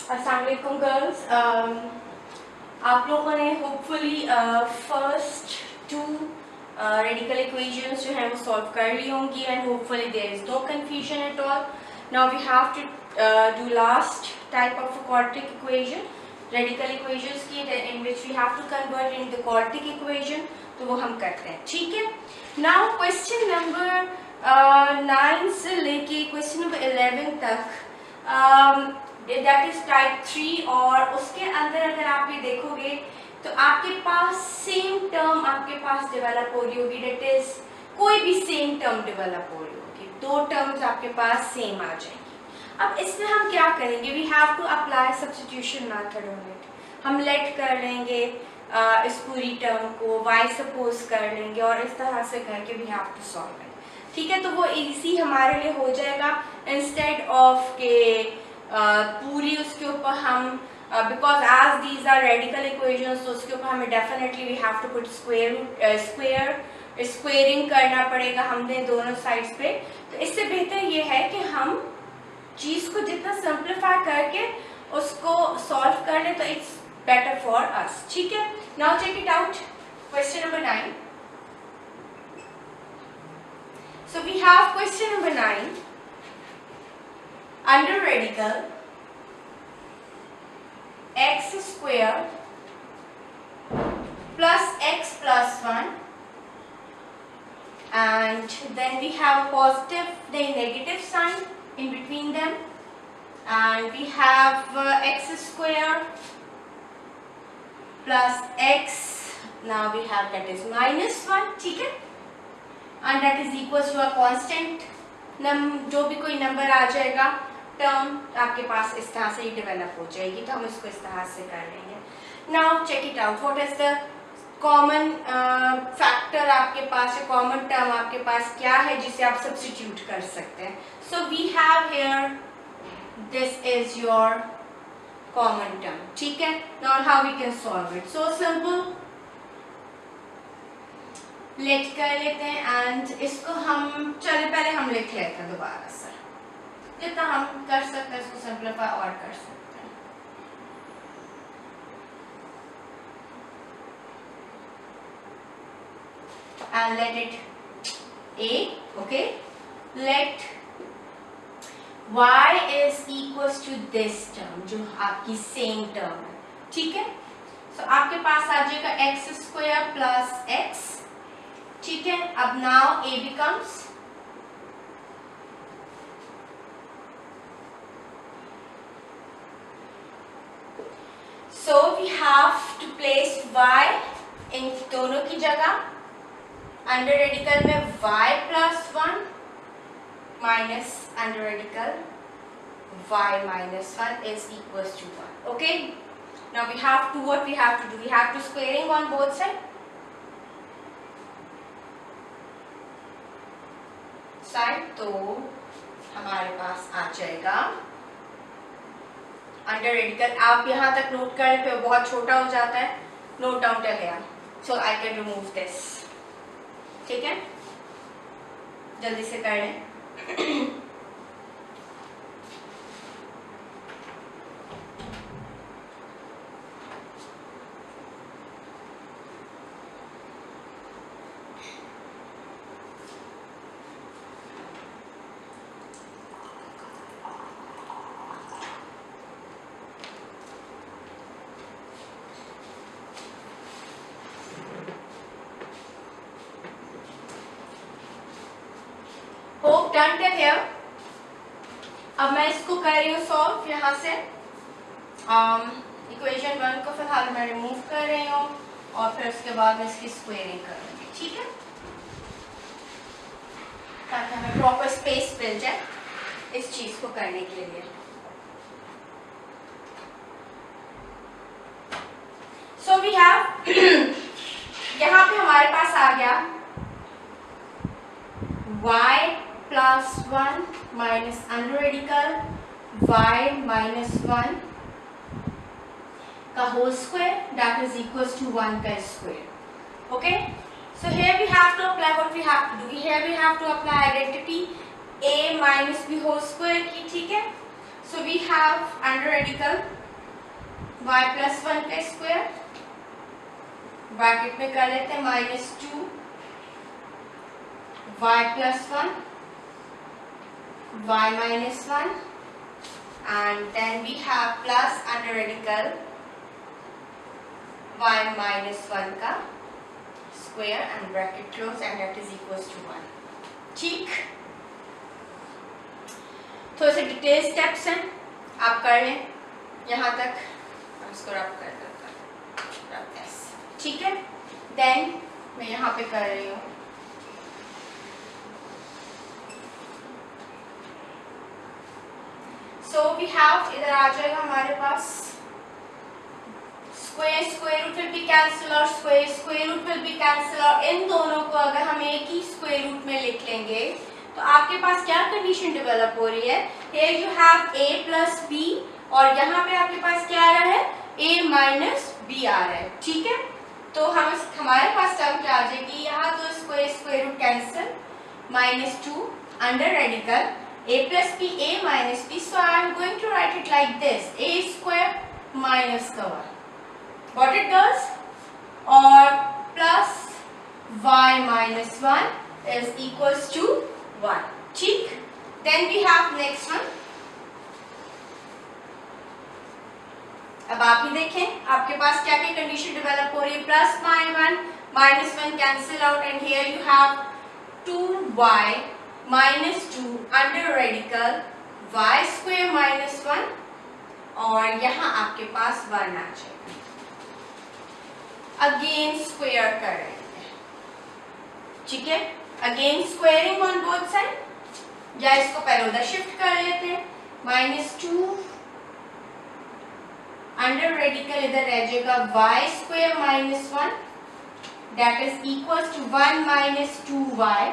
अस्सलाम वालेकुम गर्ल्स। आप लोगों ने hopefully first two radical equations जो हैं वो सॉल्व कर ली होंगी and hopefully there is no confusion at all. Now we have to do last type of quadratic equation, radical equations की, in which we have to convert in the quadratic equation, तो वो हम करते हैं। ठीक है, नाउ क्वेश्चन नंबर 9 से लेके क्वेश्चन नंबर 11 तक दैट इज टाइप 3, और उसके अंदर अगर आप ये देखोगे तो आपके पास सेम टर्म आपके पास डेवलप हो रही होगी, दैट इज कोई भी सेम टर्म डेवलप हो रही होगी, दो टर्म्स आपके पास सेम आ जाएंगी। अब इसमें हम क्या करेंगे, we have to apply substitution method on it. हम लेट कर लेंगे इस पूरी टर्म को y सपोज कर लेंगे और इस तरह से करके we have to solve it. ठीक है, तो वो इजी हमारे लिए हो जाएगा इंस्टेड ऑफ के पूरी उसके ऊपर हम because as these are radical equations, तो उसके ऊपर हमें definitely we have to put squaring करना पड़ेगा हमने दोनों साइड्स पे। तो इससे बेहतर ये है कि हम चीज़ को जितना सिंप्लीफाई करके उसको सॉल्व कर ले, तो इट्स बेटर फॉर अस। ठीक है, now check it out, question number 9। So we have question number 9 under radical x square plus x plus 1, and then we have a positive then negative sign in between them, and we have x square plus x, now we have that is minus 1, ठीक है, and that is equals to a constant जो भी कोई number आ जाएगा term आपके पास इस तरह से ही डेवलप हो जाएगी, तो हम इसको इस तरह से कर लेंगे। Now check it out, what is the common factor आपके पास, कॉमन टर्म आपके पास क्या है जिसे आप सब्स्टिट्यूट कर सकते हैं। So we have here this is your common term. ठीक है, now how we can solve it, so simple, let कर लेते हैं एंड इसको हम चले पहले हम लिख लेते हैं दोबारा से, जितना हम कर सकते हैं इसको सिंप्लीफाई और कर सकते हैं। And let it a, okay, let y is equals to this term जो आपकी सेम टर्म है। ठीक है, सो आपके पास आ जाएगा एक्स स्क्वायर प्लस एक्स। ठीक है, अब now a becomes so we have to place y इन दोनों की जगह, अंडर रेडिकल में y plus 1 minus under radical y minus 1 is equals to 1. Okay, now we have to what we have to do, we have to squaring on both sides side, तो हमारे पास आ जाएगा under radical. आप यहाँ तक note करने पे बहुत छोटा हो जाता है, note down till here, so I can remove this. ठीक है, जल्दी से कर लें। Hope done till here. अब मैं इसको कर रही हूँ सॉल्व यहाँ से, इक्वेशन 1 को फिलहाल मैं रिमूव कर रही हूँ और फिर उसके बाद मैं इसकी स्क्वेयरिंग करूँगी। ठीक है, ताकि हमें प्रॉपर स्पेस मिल जाए इस चीज़ को करने के लिए। सो वी हैव यहाँ पे हमारे पास आ गया y plus 1 minus under radical y minus 1 का whole square, that is equals to 1 का square. Okay, so here we have to apply what we have to do, here we have to apply identity a minus b whole square की। ठीक है, so we have under radical y plus 1 का square, bracket में कर लेते हैं -2 y plus 1 y minus 1, and then we have plus under radical y minus 1 का square and bracket close, and that is equals to 1. ठीक, थोड़े से detail steps हैं, आप कर लें यहाँ तक, इसको रब कर देता हूँ, ठीक है। देन मैं यहाँ पे कर रही हूँ सो वी हैव, इधर आ जाएगा हमारे पास square root will be cancel और square root will be cancel, और इन दोनों को अगर हम एक ही स्क्वायर रूट में लिख लेंगे तो आपके पास क्या कंडीशन डेवलप हो रही है, here you have a plus b और यहाँ पे आपके पास क्या आ रहा है, a माइनस b आ रहा है, ठीक है। तो हमारे पास टर्म क्या आ जाएगी, यहाँ तो square root cancel, -2 under radical a plus b, a minus b, so I am going to write it like this, a square minus का 1, got it girls, और plus y minus 1 is equals to 1, ठीक। then we have next one, अब आप ही देखें आपके पास क्या क्या condition develop हो रही है, plus -1 cancel out, and here you have 2y -2 under radical y square -1, और यहाँ आपके पास 1 आ जाएगा। अगेन स्क्वायर कर रहे हैं, ठीक है, again squaring on both side, या इसको पहले उधर शिफ्ट कर लेते हैं, -2 अंडर रेडिकल इधर रह जाएगा y square -1, that is equals to 1 - 2y,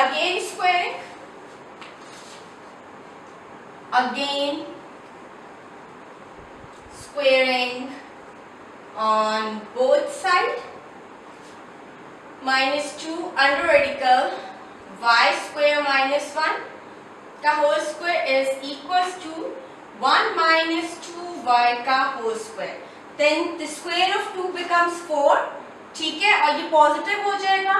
again squaring, again squaring on both sides, -2 under radical y square -1 का whole square is equals to 1 minus 2y का whole square, then the square of 2 becomes 4, ठीक है, और ये positive हो जाएगा,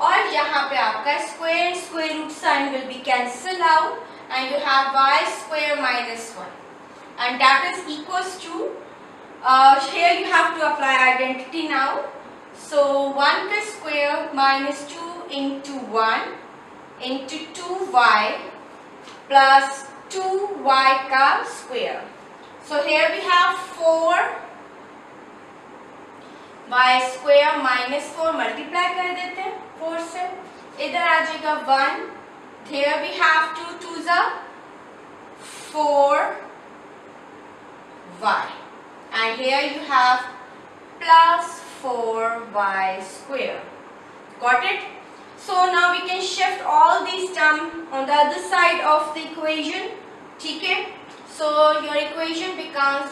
और यहाँ पे आपका square root sign will be cancel out, and you have y square -1, and that is equals to here you have to apply identity now, so 1 का square -2 into 1 into 2y plus 2y का square, so here we have 4 y square -4 multiply कर देते हैं 4 से, इधर आ जाएगा 1, here we have 2 2s are 4y, and here you have plus 4y square, got it? So now we can shift all these terms on the other side of the equation, ठीक है, so your equation becomes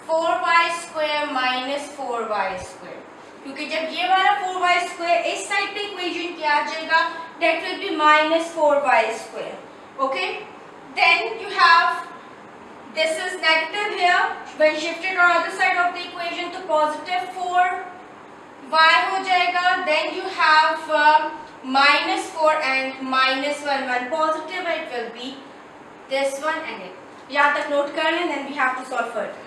4y square minus 4y square, क्योंकि जब ये वाला 4y square इस side पे equation क्या आ जाएगा, that will be -4y square, okay, then you have this is negative here, when shifted on other side of the equation to positive 4y हो जाएगा, then you have -4 and -1 positive, it will be this one and it, यहाँ तक note कर लें, then we have to solve further.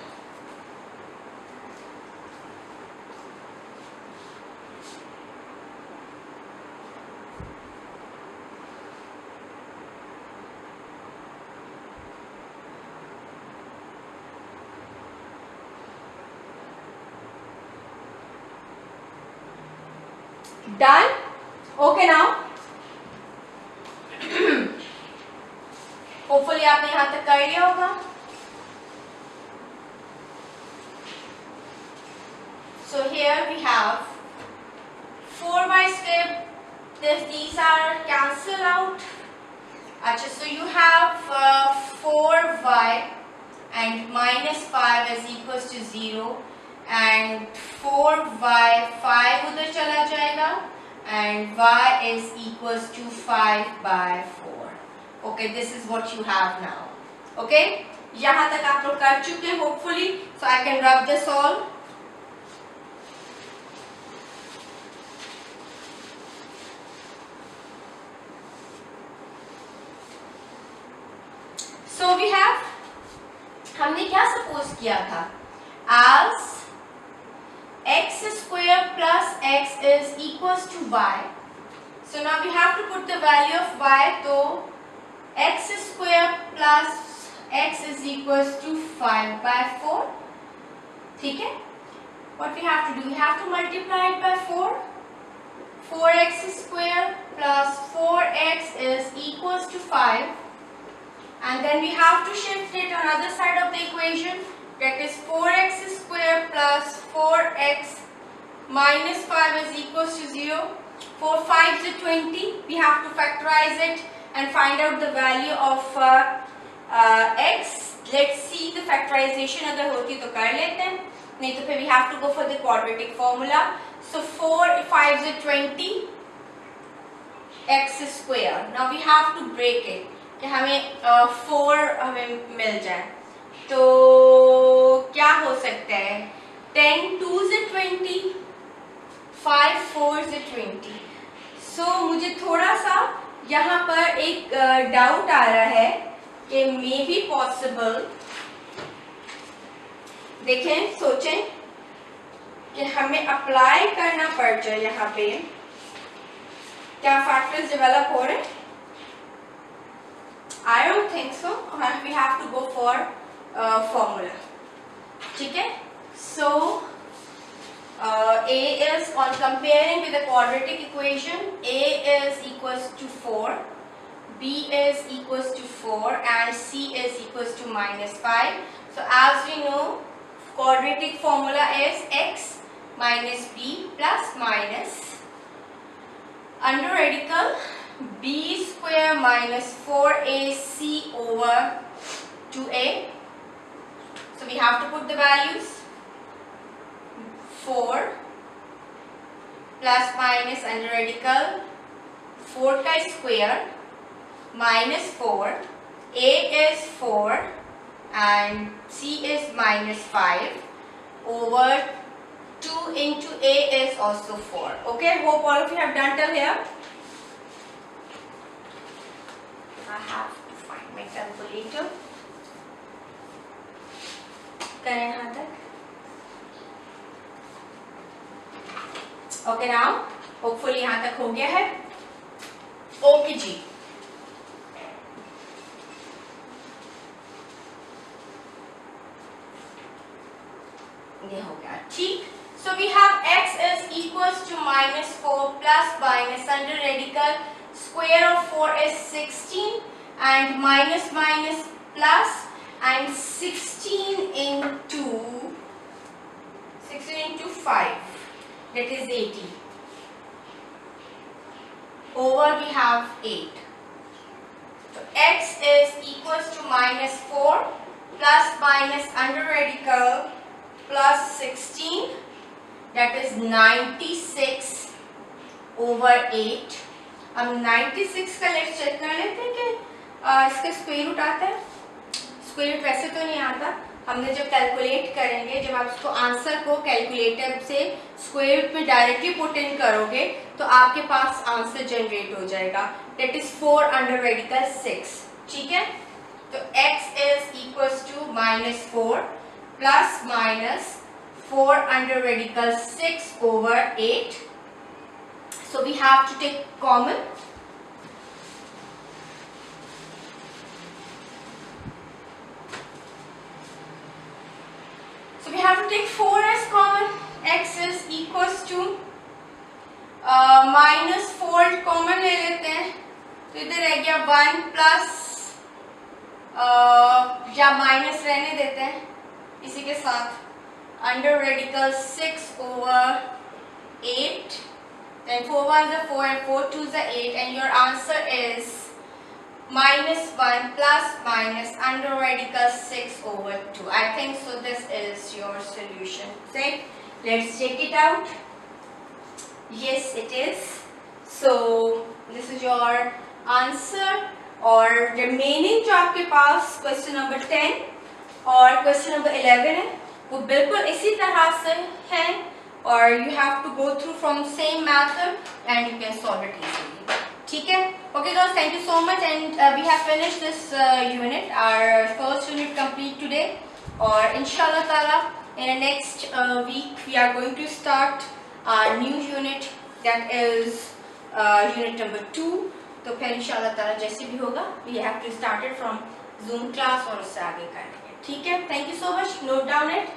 Done? Okay now. Hopefully आपने यहाँ तक कर लिया होगा. So here we have 4y square. These are cancel out. अच्छा, so you have 4y and -5 is equals to 0. And 4y 5 उधर चला जाएगा, and y is equals to 5/4. Okay, this is what you have now. Okay, यहाँ तक आप लोग कर चुके हैं hopefully, so I can rub this all. So we have, हमने क्या सपोज किया था, as x square plus x is equals to y. So now we have to put the value of y. तो x square plus x is equals to 5/4. ठीक है? What we have to do? We have to multiply it by 4. 4x square plus 4x is equals to 5. And then we have to shift it on other side of the equation. That is 4x square plus 4x minus 5 is equals to 0. 4 5 is 20. We have to factorize it and find out the value of x. Let's see the factorization. अगर होती तो कर लेते हैं, नहीं तो फिर we have to go for the quadratic formula. So 4 5 is 20 x square. Now we have to break it कि हमें 4 हमें मिल जाए. तो क्या हो सकता है, 10 2 से 20, 5 4 से 20. सो मुझे थोड़ा सा यहाँ पर एक डाउट आ रहा है कि मे बी पॉसिबल, देखें सोचें कि हमें अप्लाई करना पड़ जाए यहाँ पे, क्या फैक्टर्स डेवलप हो रहे हैं. I don't think so. We have to go for formula. ठीक है? So a is, on comparing with the quadratic equation, a is equals to 4, b is equals to 4, and c is equals to minus 5. So as we know, quadratic formula is x minus b plus minus under radical b square minus 4ac over 2a. So we have to put the values. 4 plus minus under radical 4 का square minus 4. a is 4 and c is minus 5 over 2 into a is also 4. Okay, hope all of you have done till here. I have to find my calculator. करें यहाँ तक. Okay, now hopefully यहाँ तक हो गया है. Okay जी. ये हो गया ठीक. So we have x is equals to minus 4 plus minus under radical square of 4 is 16 and minus minus plus and 16 into 5, that is 80, over we have 8. So x is equals to minus 4 plus minus under radical plus 16, that is 96 over 8. अब 96 का let's check कर लेते हैं कि इसका square root आता है. Square root वैसे तो नहीं आता, हमने जब कैलकुलेट करेंगे, जब आप इसको आंसर को कैलकुलेटर से स्क्वायर रूट में डायरेक्टली पुट इन करोगे तो आपके पास आंसर जनरेट हो जाएगा. That is 4 under radical 6. ठीक है, तो x is equals to minus 4 plus minus 4 under radical 6 over 8. So we have to take common. So we have to take 4 as common. X is equals to minus 4 common ले लेते हैं, तो इधर रह गया 1 प्लस या माइनस रहने देते हैं इसी के साथ, under radical 6 over 8. Then 4 1s are 4 and 4 2s are 8, and your answer is minus 1 plus minus under radical 6 over 2. I think so this is your solution. Right? Let's check it out. Yes, it is. So this is your answer. और remaining जो आपके पास question number 10, और question number 11 है, वो बिल्कुल इसी तरह से है और you have to go through from same method and you can solve it easily. ठीक है. Okay girls, thank you so much and we have finished this unit, our first unit complete today. Or inshallah ta'ala in the next week we are going to start our new unit, that is unit number 2. तो फिर इंशाल्लाह ताला जैसे भी होगा we have to start it from Zoom class और उससे आगे करेंगे. ठीक है. Thank you so much. Note down it.